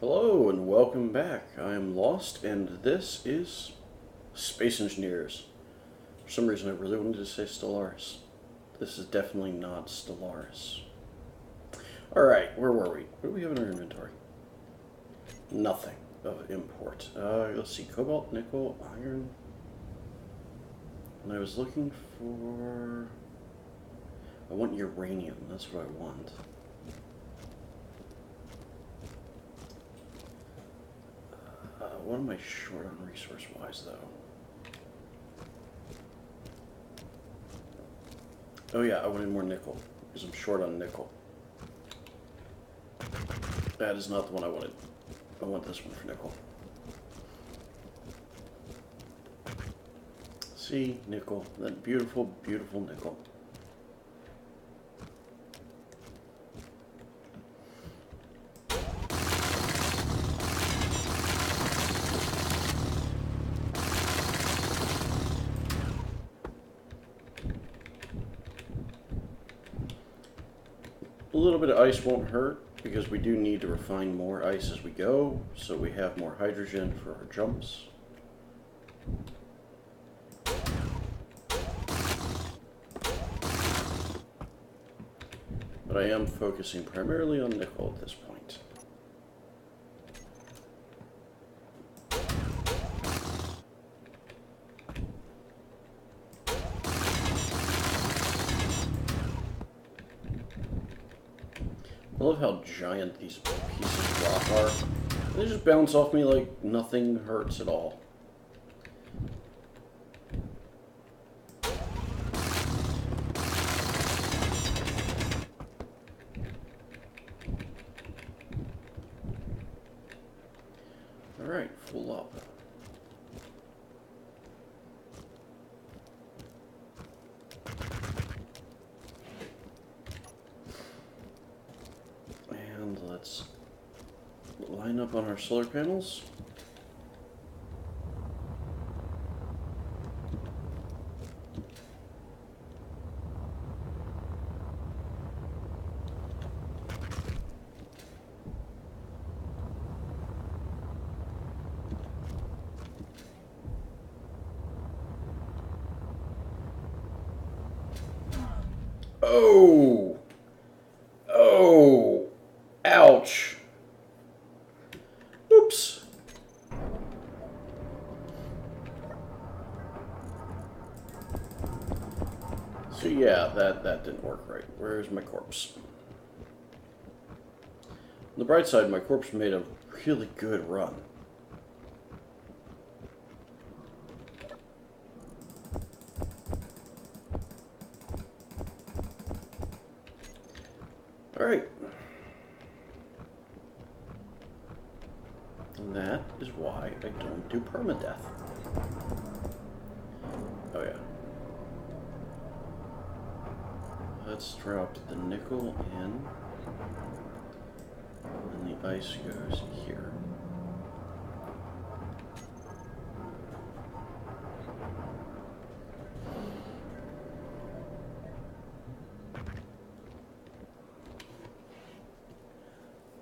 Hello and welcome back. I am Lost and this is Space Engineers. For some reason I really wanted to say Stellaris. This is definitely not Stellaris. Alright, where were we? What do we have in our inventory? Nothing of import. Let's see, cobalt, nickel, iron. And I was looking for... I want uranium, that's what I want. What am I short on resource-wise, though? Oh yeah, I wanted more nickel, because I'm short on nickel. That is not the one I wanted. I want this one for nickel. See, nickel. That beautiful, beautiful nickel. A little bit of ice won't hurt because we do need to refine more ice as we go, so we have more hydrogen for our jumps. But I am focusing primarily on nickel at this point. I love how giant these pieces of rock are. They just bounce off me like nothing hurts at all. Alright, full up. Let's line up on our solar panels. Oh! Oh! Ouch! Oops. So yeah, that didn't work right. Where's my corpse? On the bright side, my corpse made a really good run. Alright. And that is why I don't do permadeath. Oh yeah. Let's drop the nickel in. And the ice goes here.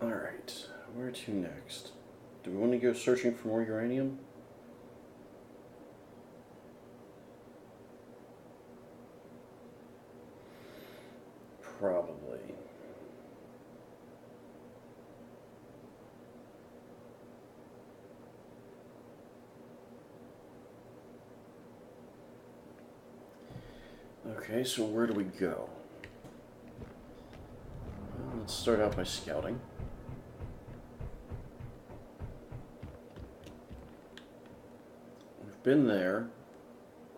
Alright, where to next? Do we want to go searching for more uranium? Probably. Okay, so where do we go? Well, let's start out by scouting. We've been there.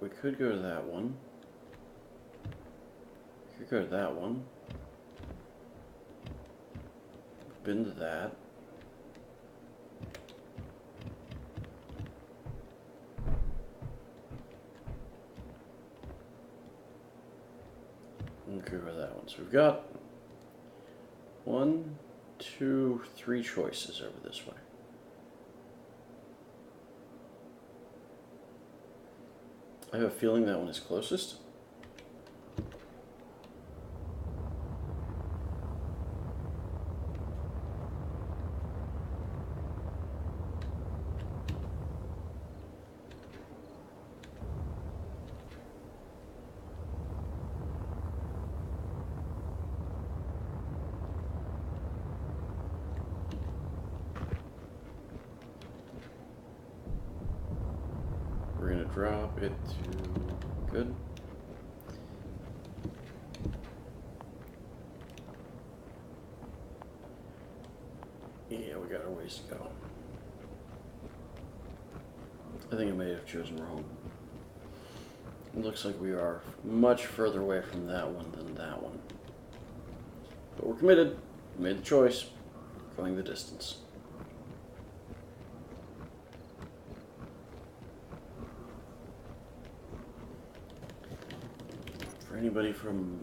We could go to that one. We could go to that one. We've been to that. Okay, with that one. So we've got 1, 2, 3 choices over this way. I have a feeling that one is closest. drop it to good. Yeah, we got a ways to go. I think I may have chosen wrong. It looks like we are much further away from that one than that one. But we're committed. We made the choice. Going the distance. For anybody from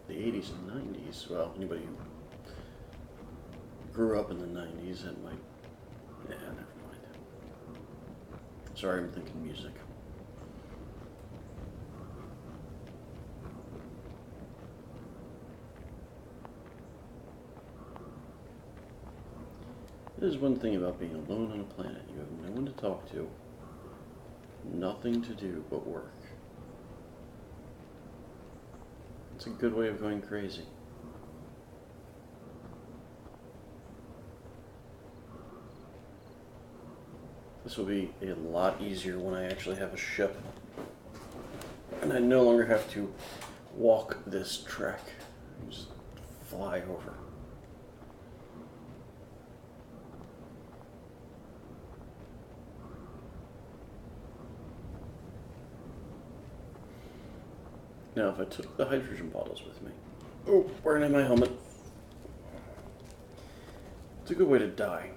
the 80s and 90s, well, anybody who grew up in the 90s, that might... Yeah, never mind. Sorry, I'm thinking music. There's one thing about being alone on a planet. You have no one to talk to, nothing to do but work. It's a good way of going crazy. This will be a lot easier when I actually have a ship. And I no longer have to walk this trek. Just fly over. Now, if I took the hydrogen bottles with me... Oh, wearing in my helmet. It's a good way to die.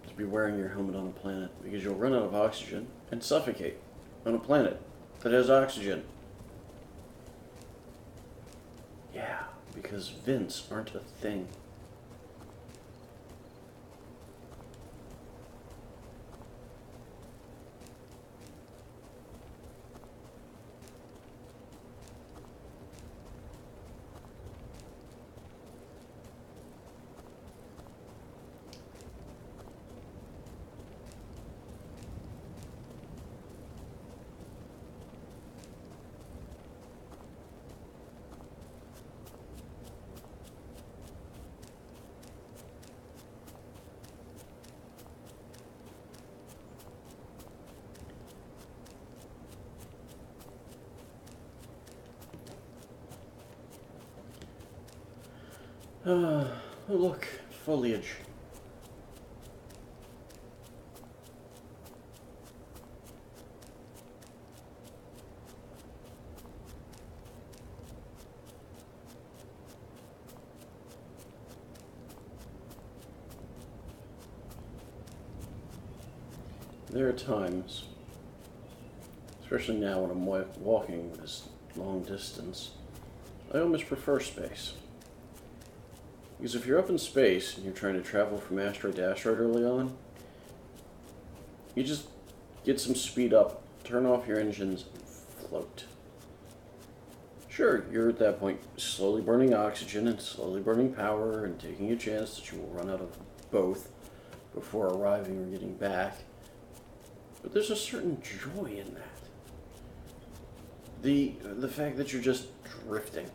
To be wearing your helmet on a planet, because you'll run out of oxygen and suffocate on a planet that has oxygen. Yeah, because vents aren't a thing. Oh, look, foliage. There are times, especially now when I'm walking this long distance, I almost prefer space. Because if you're up in space and you're trying to travel from asteroid to asteroid early on, you just get some speed up, turn off your engines, and float. Sure, you're at that point slowly burning oxygen and slowly burning power and taking a chance that you will run out of both before arriving or getting back. But there's a certain joy in that. The fact that you're just drifting.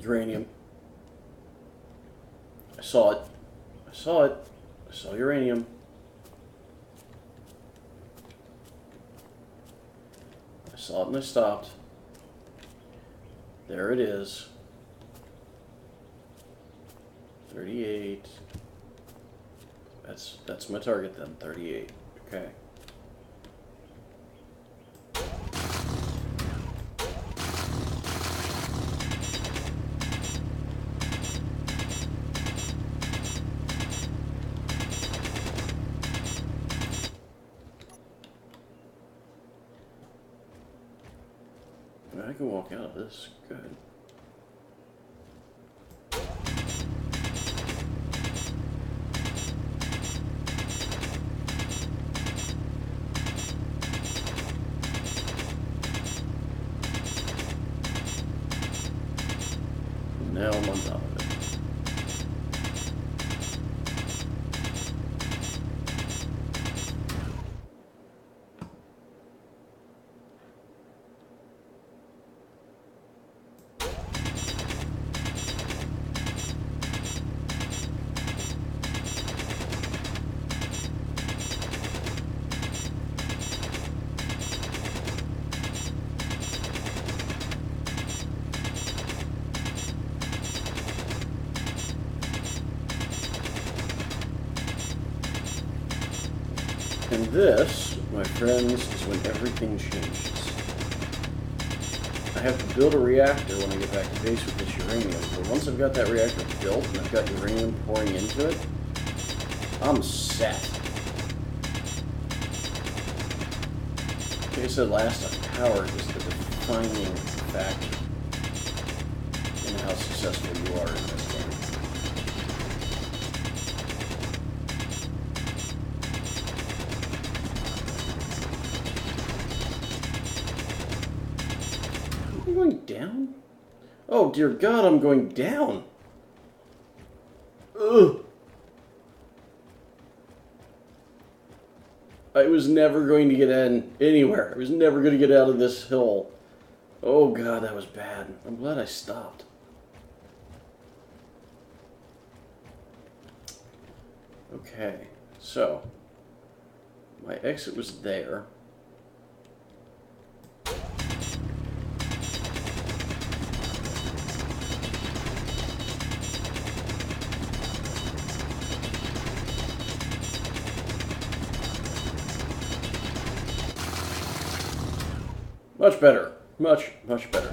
Uranium. I saw it. I saw it. I saw uranium. I saw it and I stopped. There it is. 38. That's my target then, 38. Okay. I can walk out of this. Good. Now I'm on top of it. this, my friends, is when everything changes. I have to build a reactor when I get back to base with this uranium, but once I've got that reactor built and I've got uranium pouring into it, I'm set. Like I said last time, power is the defining factor in how successful you are in this game. Am I going down? Oh dear God, I'm going down! Ugh! I was never going to get in anywhere. I was never going to get out of this hill. Oh God, that was bad. I'm glad I stopped. Okay, so my exit was there. Much better. Much, much better.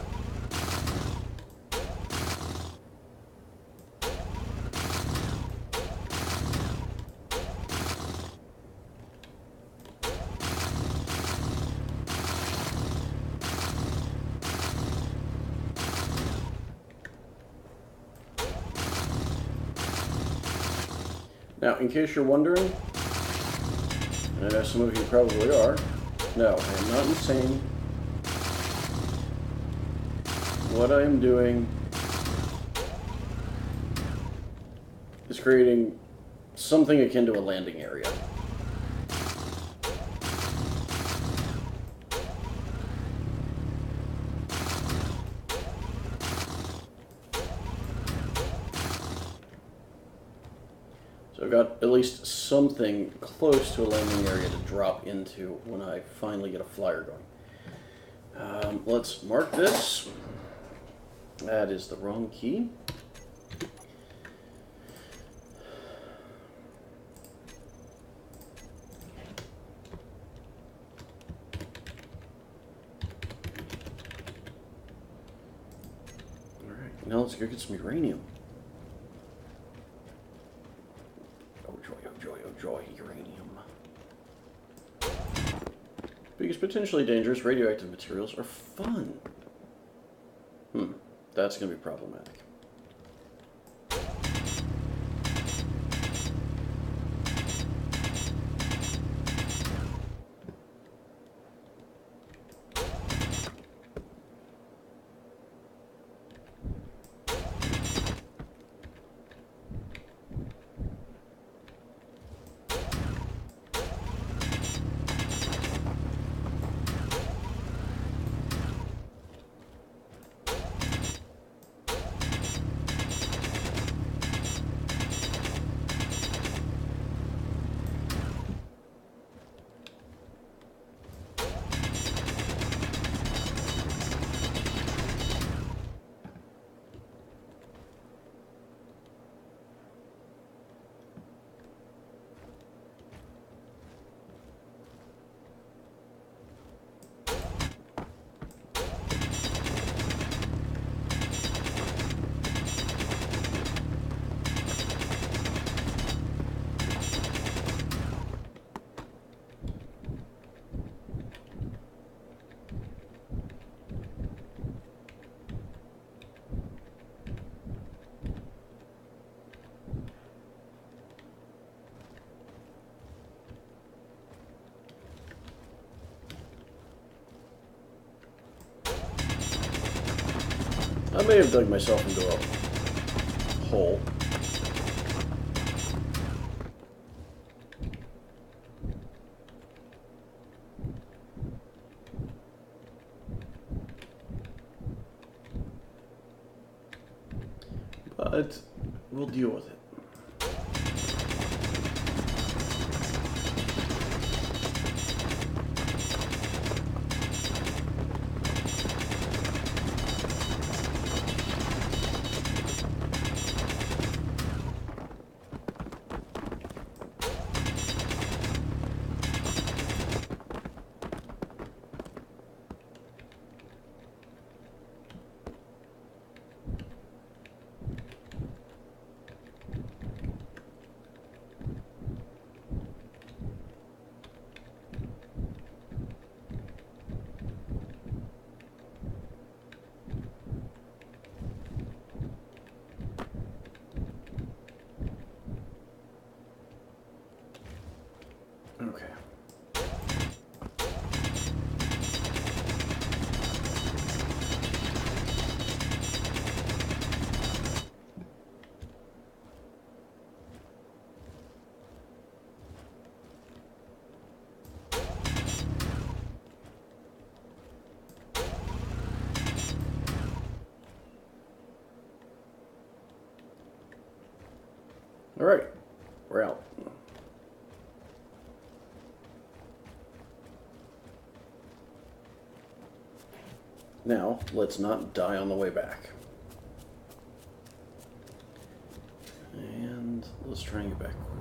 Now, in case you're wondering, and I know some of you probably are, no, I am not insane. What I am doing is creating something akin to a landing area. So I've got at least something close to a landing area to drop into when I finally get a flyer going. Let's mark this. That is the wrong key. Alright, now let's go get some uranium. Oh joy, oh joy, oh joy, uranium. Because potentially dangerous radioactive materials are fun. That's going to be problematic. I may have dug myself into a hole. But we'll deal with it. Alright, we're out. Now, let's not die on the way back. And let's try and get back quickly.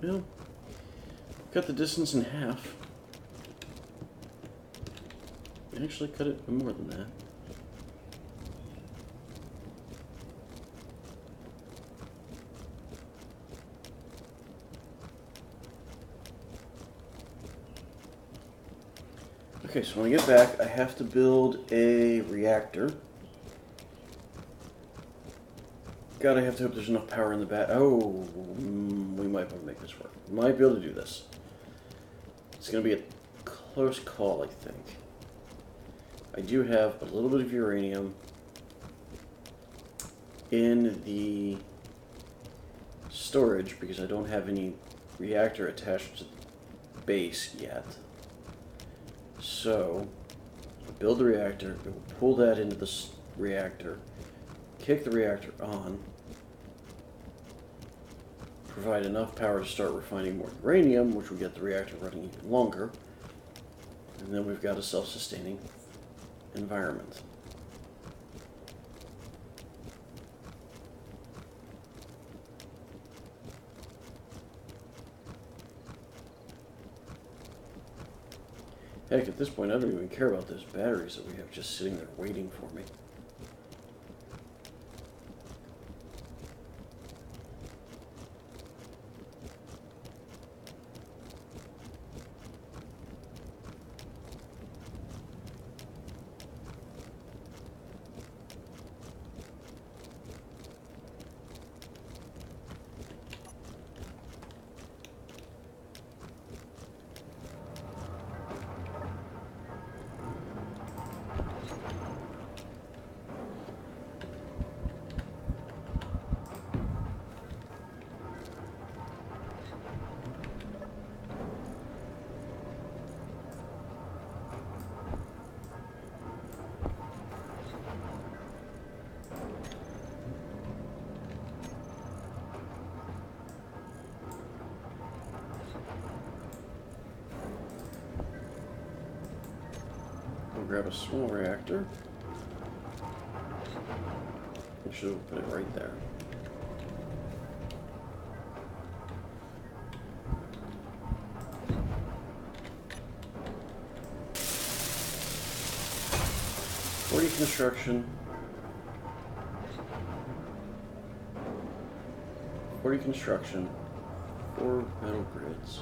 Well, cut the distance in half. Actually, cut it more than that. Okay, so when I get back, I have to build a reactor. God, I have to hope there's enough power in the bat. Oh, we might be able to make this work. Might be able to do this. It's going to be a close call, I think. I do have a little bit of uranium in the storage because I don't have any reactor attached to the base yet. So, build the reactor, it will pull that into the reactor, kick the reactor on, provide enough power to start refining more uranium, which will get the reactor running even longer, and then we've got a self-sustaining environment. Heck, at this point, I don't even care about those batteries that we have just sitting there waiting for me. Grab a small reactor. I should have put it right there. Construction. 40 construction. 4 metal grids.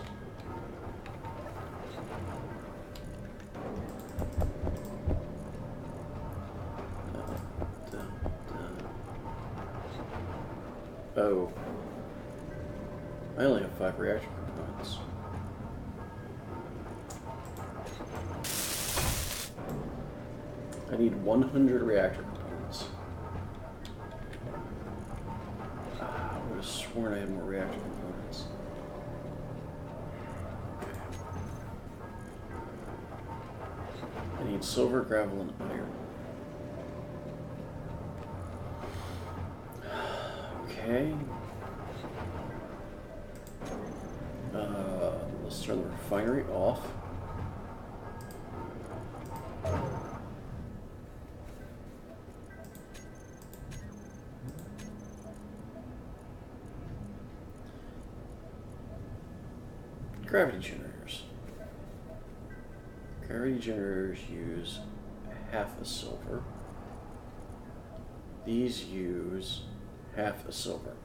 Oh. I only have 5 reactor components. I need 100 reactor components. I would have sworn I had more reactor components. I need silver, gravel, and iron. Okay. Let's turn the refinery off. Gravity generators. Gravity generators use half a silver. These use half a silver.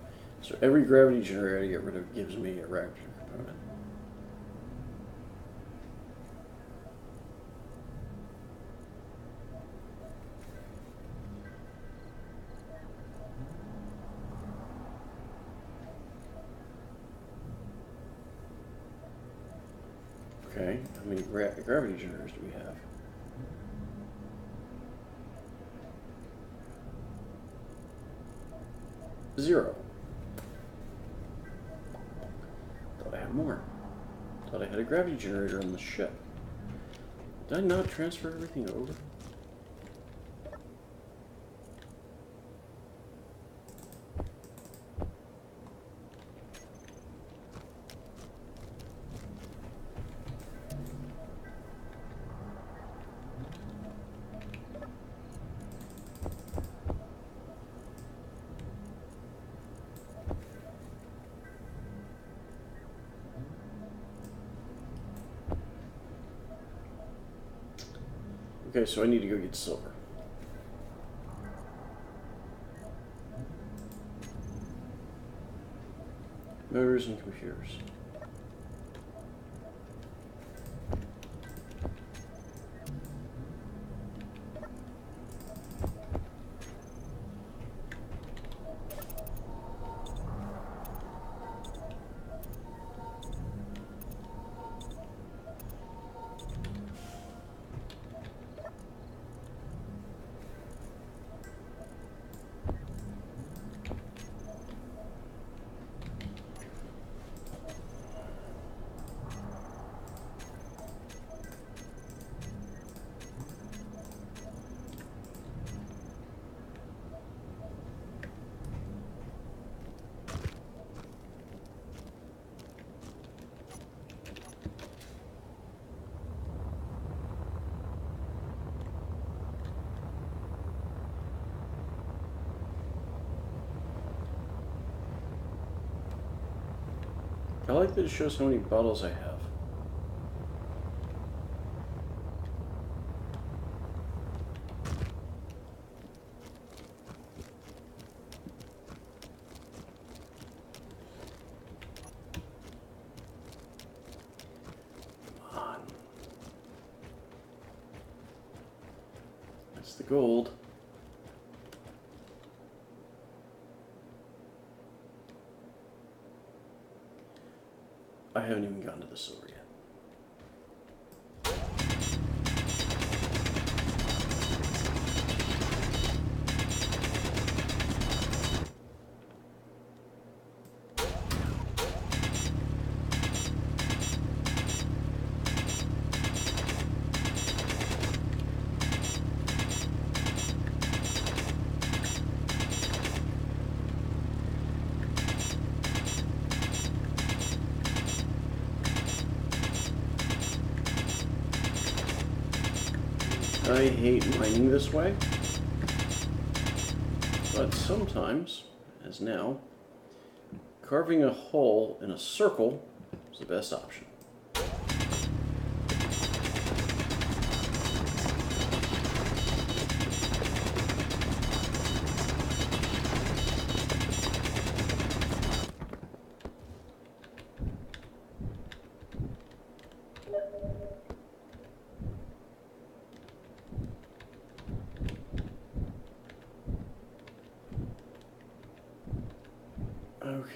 So every gravity generator I get rid of gives me a reactor component. Okay, how many gravity generators do we have? Zero. Thought I had more. Thought I had a gravity generator on the ship. Did I not transfer everything over? Okay, so I need to go get silver. Motors and computers. I like that it shows how many bottles I have. Come on. That's the gold. I haven't even gotten to the silver yet. I hate mining this way, but sometimes, as now, carving a hole in a circle is the best option. Okay.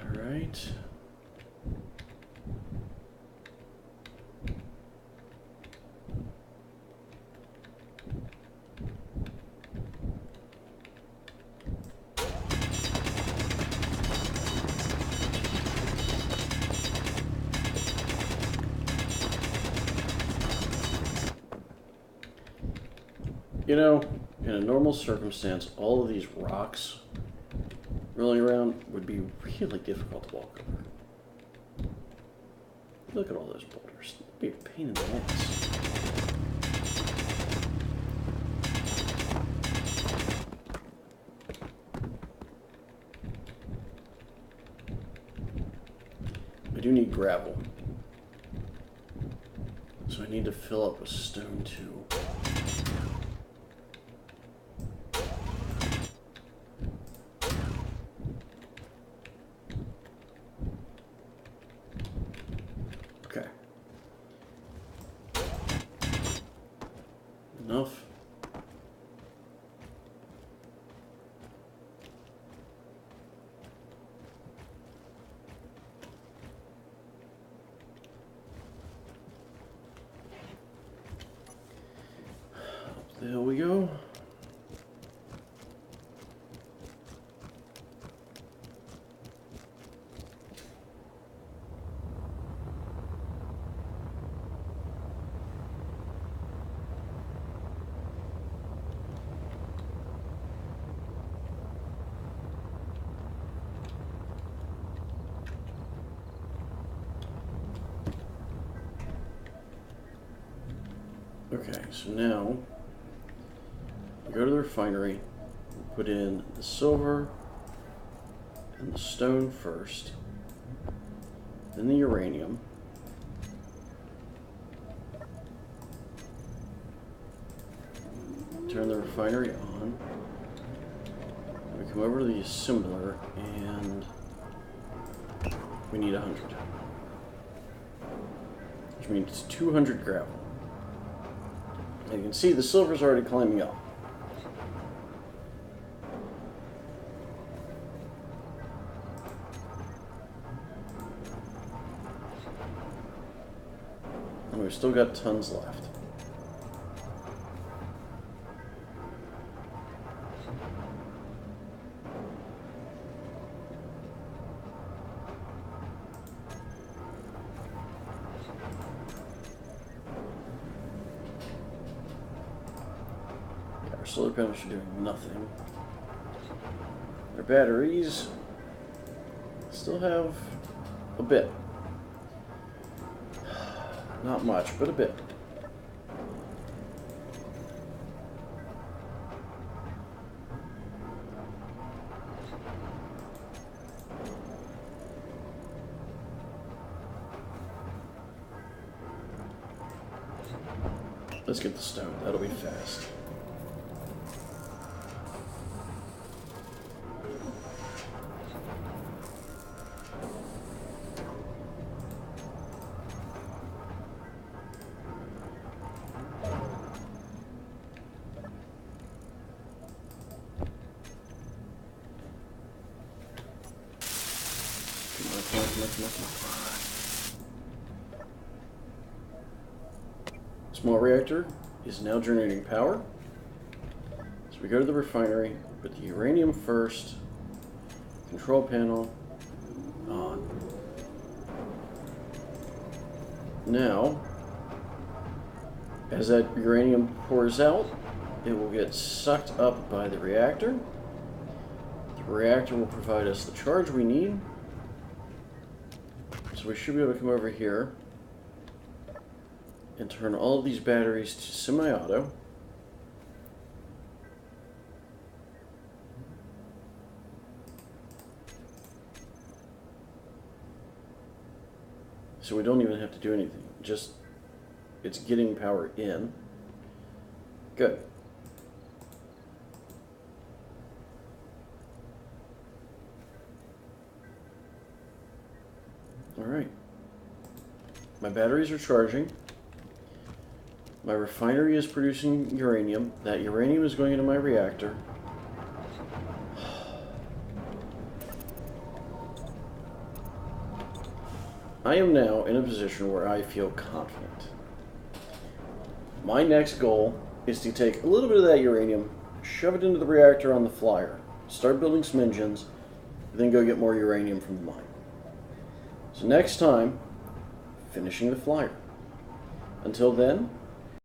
All right. You know, in a normal circumstance, all of these rocks rolling around would be really difficult to walk over. Look at all those boulders. It'd be a pain in the ass. I do need gravel. So I need to fill up with stone too. Okay. Enough. the hill we go. Okay, so now we go to the refinery, put in the silver and the stone first, then the uranium, turn the refinery on, we come over to the assembler and we need 100, which means 200 gravel. You can see the silver's already climbing up. And we've still got tons left. Our solar panels are doing nothing. Our batteries still have a bit. Not much, but a bit. Let's get the stone. That'll be fast. Small reactor is now generating power. So we go to the refinery, put the uranium first, control panel on. Now, as that uranium pours out, it will get sucked up by the reactor. The reactor will provide us the charge we need. So we should be able to come over here and turn all of these batteries to semi-auto. So we don't even have to do anything. Just, it's getting power in. Good. All right. My batteries are charging. My refinery is producing uranium. That uranium is going into my reactor. I am now in a position where I feel confident. My next goal is to take a little bit of that uranium, shove it into the reactor on the flyer, start building some engines, then go get more uranium from the mine. So next time, finishing the flyer. Until then,